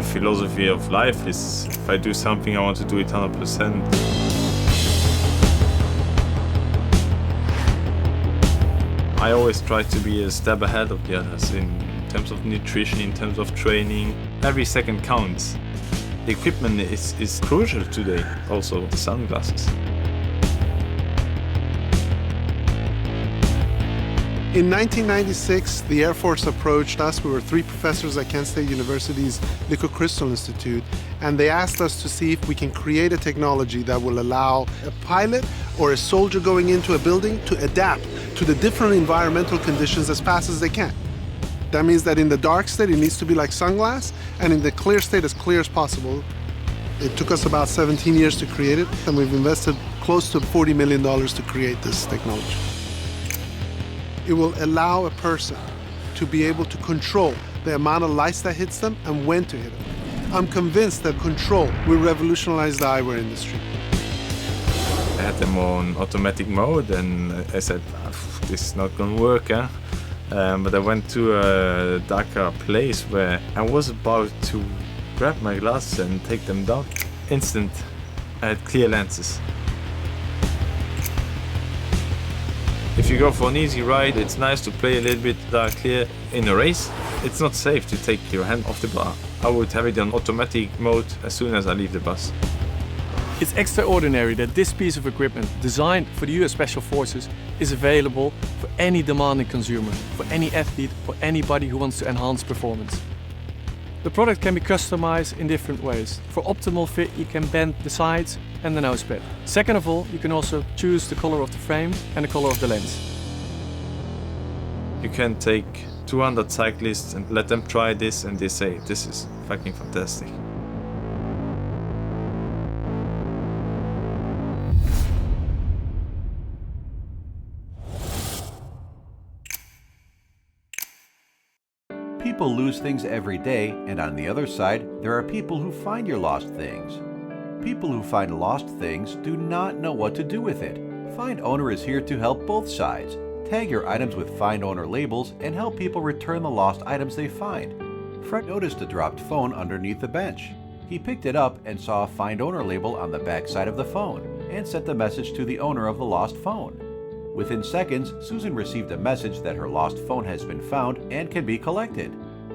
My philosophy of life is if I do something, I want to do it 100%. I always try to be a step ahead of the others in terms of nutrition, in terms of training. Every second counts. The equipment is crucial today, also the sunglasses. In 1996, the Air Force approached us. We were 3 professors at Kent State University's Liquid Crystal Institute, and they asked us to see if we can create a technology that will allow a pilot or a soldier going into a building to adapt to the different environmental conditions as fast as they can. That means that in the dark state, it needs to be like sunglass, and in the clear state, as clear as possible. It took us about 17 years to create it, and we've invested close to $40 million to create this technology. It will allow a person to be able to control the amount of lights that hits them and when to hit them. I'm convinced that control will revolutionize the eyewear industry. I had them on automatic mode and I said, this is not going to work. But I went to a darker place where I was about to grab my glasses and take them down. Instant, I had clear lenses. If you go for an easy ride, it's nice to play a little bit clear. In a race, it's not safe to take your hand off the bar. I would have it on automatic mode as soon as I leave the bus. It's extraordinary that this piece of equipment, designed for the US Special Forces, is available for any demanding consumer, for any athlete, for anybody who wants to enhance performance. The product can be customized in different ways. For optimal fit, you can bend the sides and the nose pad. Second of all, you can also choose the color of the frame and the color of the lens. You can take 200 cyclists and let them try this and they say, this is fucking fantastic. People lose things every day, and on the other side, there are people who find your lost things. People who find lost things do not know what to do with it. FindOwner is here to help both sides. Tag your items with FindOwner labels and help people return the lost items they find. Fred noticed a dropped phone underneath the bench. He picked it up and saw a FindOwner label on the back side of the phone and sent the message to the owner of the lost phone. Within seconds, Susan received a message that her lost phone has been found and can be collected.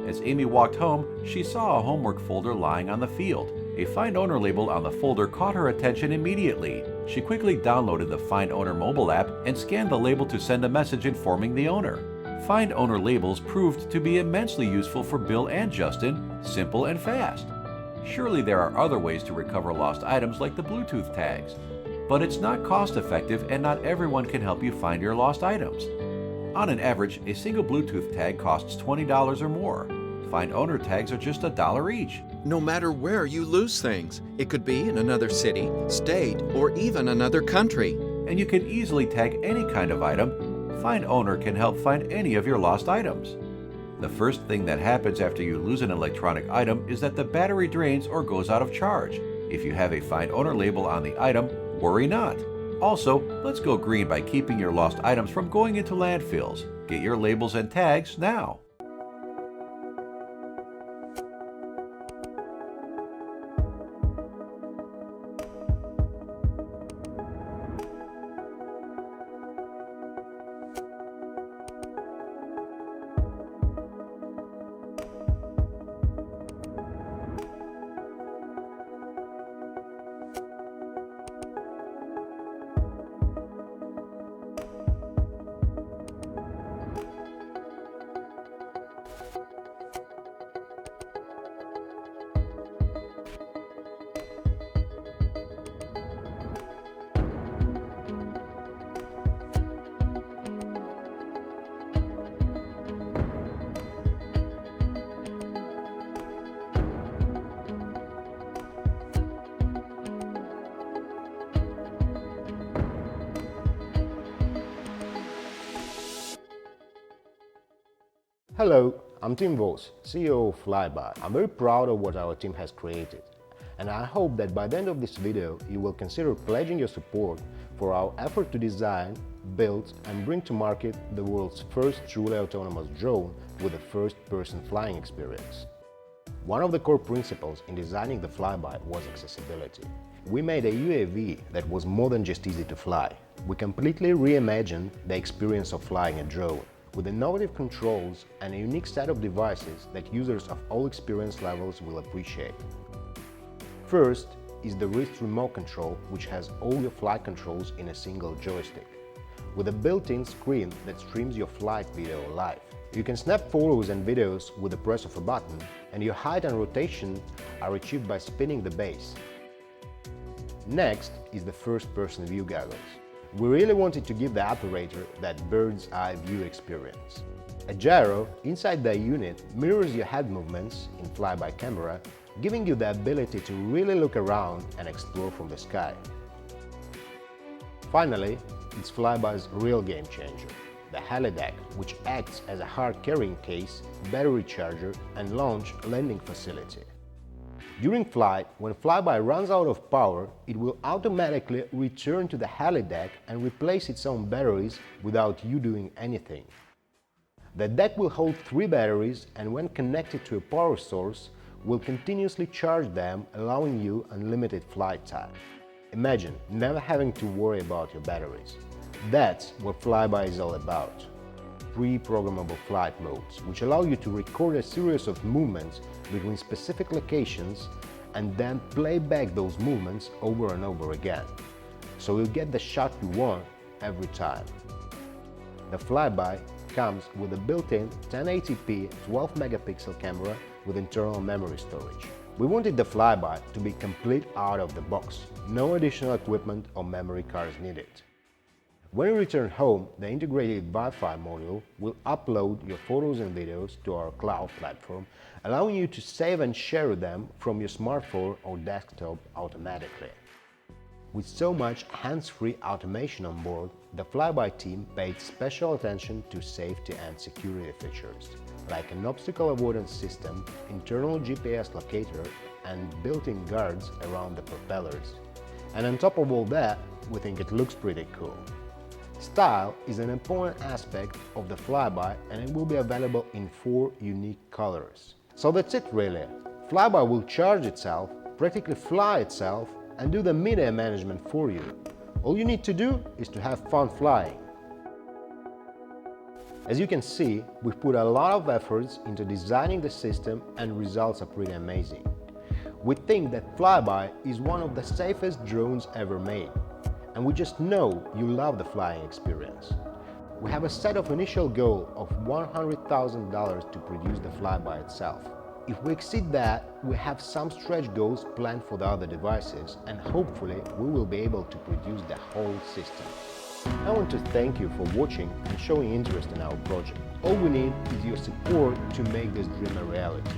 As Amy walked home, she saw a homework folder lying on the field. A FindOwner label on the folder caught her attention immediately. She quickly downloaded the FindOwner mobile app and scanned the label to send a message informing the owner. FindOwner labels proved to be immensely useful for Bill and Justin, simple and fast. Surely there are other ways to recover lost items like the Bluetooth tags. But it's not cost-effective and not everyone can help you find your lost items. On an average, a single Bluetooth tag costs $20 or more. FindOwner tags are just $1 each. No matter where you lose things, it could be in another city, state, or even another country. And you can easily tag any kind of item. FindOwner can help find any of your lost items. The first thing that happens after you lose an electronic item is that the battery drains or goes out of charge. If you have a FindOwner label on the item, worry not. Also, let's go green by keeping your lost items from going into landfills. Get your labels and tags now. Hello, I'm Tim Vos, CEO of Flyby. I'm very proud of what our team has created, and I hope that by the end of this video you will consider pledging your support for our effort to design, build and bring to market the world's first truly autonomous drone with a first-person flying experience. One of the core principles in designing the flyby was accessibility. We made a UAV that was more than just easy to fly. We completely reimagined the experience of flying a drone, with innovative controls and a unique set of devices that users of all experience levels will appreciate. First is the wrist remote control, which has all your flight controls in a single joystick, with a built-in screen that streams your flight video live. You can snap photos and videos with the press of a button, and your height and rotation are achieved by spinning the base. Next is the first-person view goggles. We really wanted to give the operator that bird's eye view experience. A gyro inside the unit mirrors your head movements in flyby camera, giving you the ability to really look around and explore from the sky. Finally, it's flyby's real game changer, the helideck, which acts as a hard carrying case, battery charger and launch landing facility. During flight, when flyby runs out of power, it will automatically return to the helideck and replace its own batteries without you doing anything. The deck will hold 3 batteries and when connected to a power source, will continuously charge them, allowing you unlimited flight time. Imagine never having to worry about your batteries. That's what flyby is all about. Pre-programmable flight modes, which allow you to record a series of movements between specific locations and then play back those movements over and over again, so you get the shot you want every time. The flyby comes with a built-in 1080p 12-megapixel camera with internal memory storage. We wanted the flyby to be complete out of the box, no additional equipment or memory cards needed. When you return home, the integrated Wi-Fi module will upload your photos and videos to our cloud platform, allowing you to save and share them from your smartphone or desktop automatically. With so much hands-free automation on board, the flyby team paid special attention to safety and security features, like an obstacle avoidance system, internal GPS locator, and built-in guards around the propellers. And on top of all that, we think it looks pretty cool. Style is an important aspect of the flyby and it will be available in 4 unique colors. So that's it really. Flyby will charge itself, practically fly itself, and do the media management for you. All you need to do is to have fun flying. As you can see, we've put a lot of efforts into designing the system and results are pretty amazing. We think that flyby is one of the safest drones ever made. And we just know you love the flying experience. We have a set of initial goal of $100,000 to produce the flyby itself. If we exceed that, we have some stretch goals planned for the other devices and hopefully we will be able to produce the whole system. I want to thank you for watching and showing interest in our project. All we need is your support to make this dream a reality.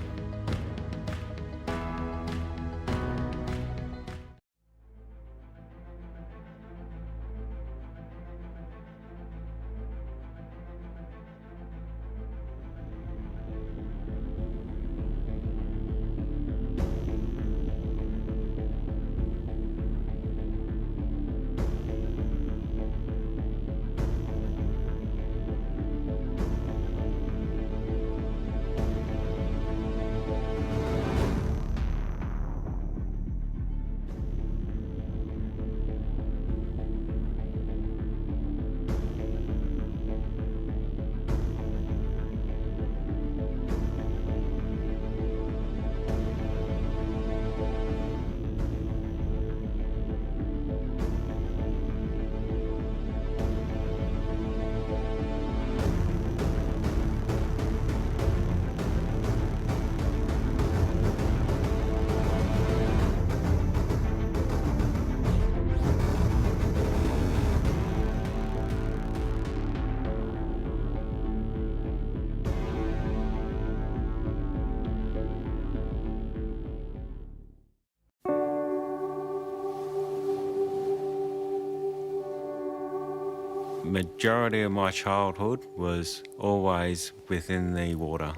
Majority of my childhood was always within the water.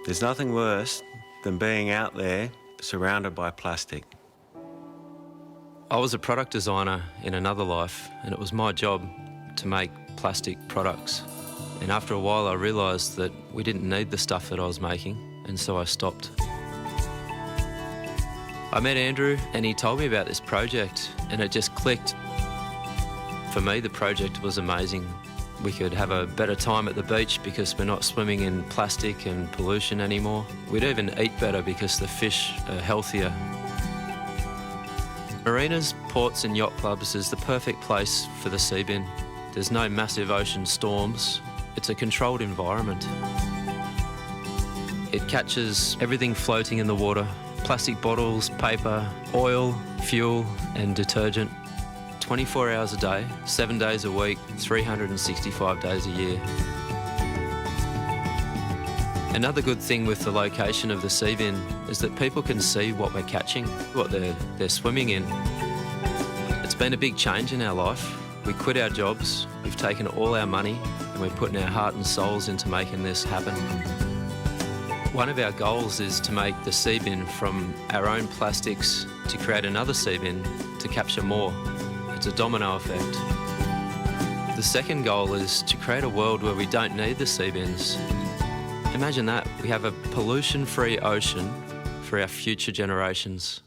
There's nothing worse than being out there surrounded by plastic. I was a product designer in another life, and it was my job to make plastic products. And after a while I realised that we didn't need the stuff that I was making. and so I stopped. I met Andrew and he told me about this project and it just clicked. For me, the project was amazing. We could have a better time at the beach because we're not swimming in plastic and pollution anymore. We'd even eat better because the fish are healthier. Marinas, ports and yacht clubs is the perfect place for the sea bin. There's no massive ocean storms. It's a controlled environment. It catches everything floating in the water: plastic bottles, paper, oil, fuel and detergent. 24 hours a day, 7 days a week, 365 days a year. Another good thing with the location of the sea bin is that people can see what we're catching, what they're swimming in. It's been a big change in our life. We quit our jobs, we've taken all our money and we're putting our heart and souls into making this happen. One of our goals is to make the sea bin from our own plastics to create another sea bin to capture more. It's a domino effect. The second goal is to create a world where we don't need the sea bins. Imagine that, we have a pollution-free ocean for our future generations.